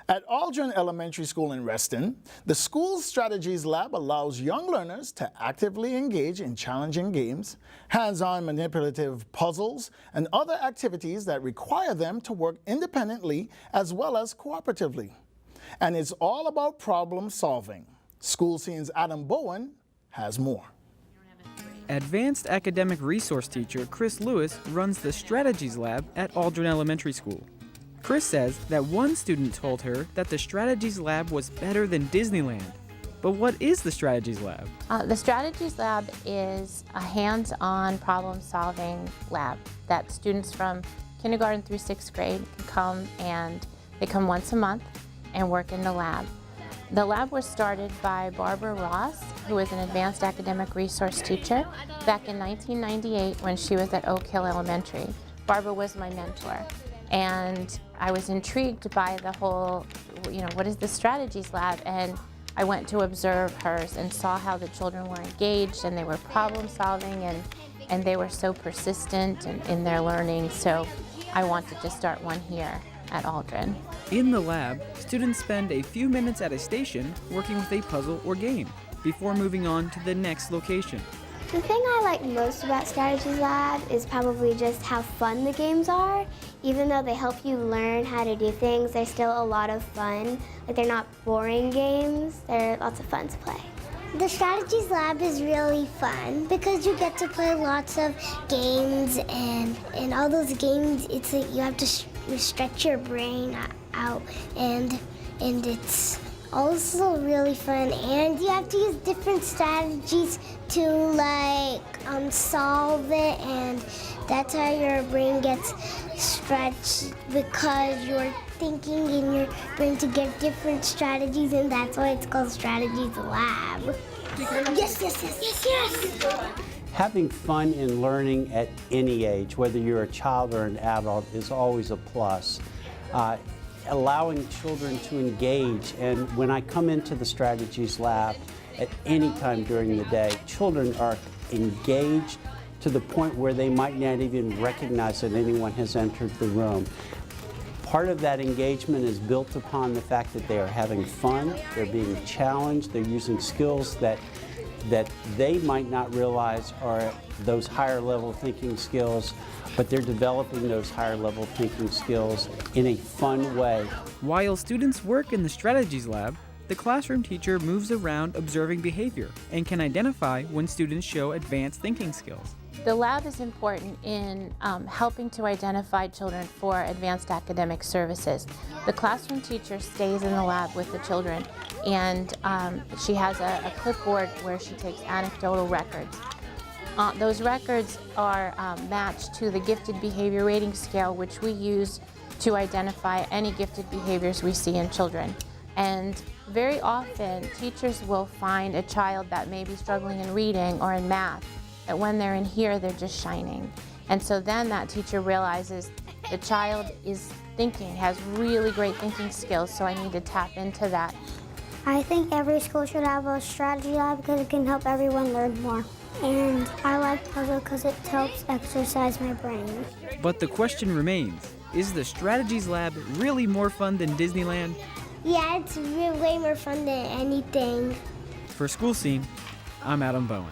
At Aldrin Elementary School in Reston, the school's strategies lab allows young learners to actively engage in challenging games, hands-on manipulative puzzles, and other activities that require them to work independently as well as cooperatively. And it's all about problem solving. School Scene's Adam Bowen has more. Advanced Academic Resource Teacher Chris Lewis runs the Strategies Lab at Aldrin Elementary School. Chris says that one student told her that the Strategies Lab was better than Disneyland. But what is the Strategies Lab? The Strategies Lab is a hands-on problem-solving lab that students from kindergarten through 6th grade can come, and they come once a month and work in the lab. The lab was started by Barbara Ross, who was an advanced academic resource teacher, back in 1998 when she was at Oak Hill Elementary. Barbara was my mentor, and I was intrigued by the whole, what is the Strategies Lab? And I went to observe hers and saw how the children were engaged and they were problem solving, and they were so persistent in their learning. So I wanted to start one here at Aldrin. In the lab, students spend a few minutes at a station working with a puzzle or game before moving on to the next location. The thing I like most about Strategies Lab is probably just how fun the games are. Even though they help you learn how to do things, they're still a lot of fun. Like, they're not boring games, they're lots of fun to play. The Strategies Lab is really fun because you get to play lots of games, and in all those games, it's like you have to stretch your brain out, and it's also really fun, and you have to use different strategies to solve it, and that's how your brain gets stretched, because you're thinking in your brain to get different strategies, and that's why it's called Strategies Lab. Yes, yes, yes, yes, yes. Having fun in learning at any age, whether you're a child or an adult, is always a plus. Allowing children to engage, and when I come into the Strategies Lab at any time during the day, children are engaged to the point where they might not even recognize that anyone has entered the room. Part of that engagement is built upon the fact that they are having fun, they're being challenged, they're using skills that they might not realize are those higher level thinking skills, but they're developing those higher level thinking skills in a fun way. While students work in the Strategies Lab, the classroom teacher moves around observing behavior and can identify when students show advanced thinking skills. The lab is important in helping to identify children for advanced academic services. The classroom teacher stays in the lab with the children, and she has a clipboard where she takes anecdotal records. Those records are matched to the gifted behavior rating scale, which we use to identify any gifted behaviors we see in children. And very often, teachers will find a child that may be struggling in reading or in math, that when they're in here, they're just shining. And so then that teacher realizes the child is thinking, has really great thinking skills, so I need to tap into that. I think every school should have a strategy lab because it can help everyone learn more. And I like puzzle because it helps exercise my brain. But the question remains, is the Strategies Lab really more fun than Disneyland? Yeah, it's way more fun than anything. For School Scene, I'm Adam Bowen.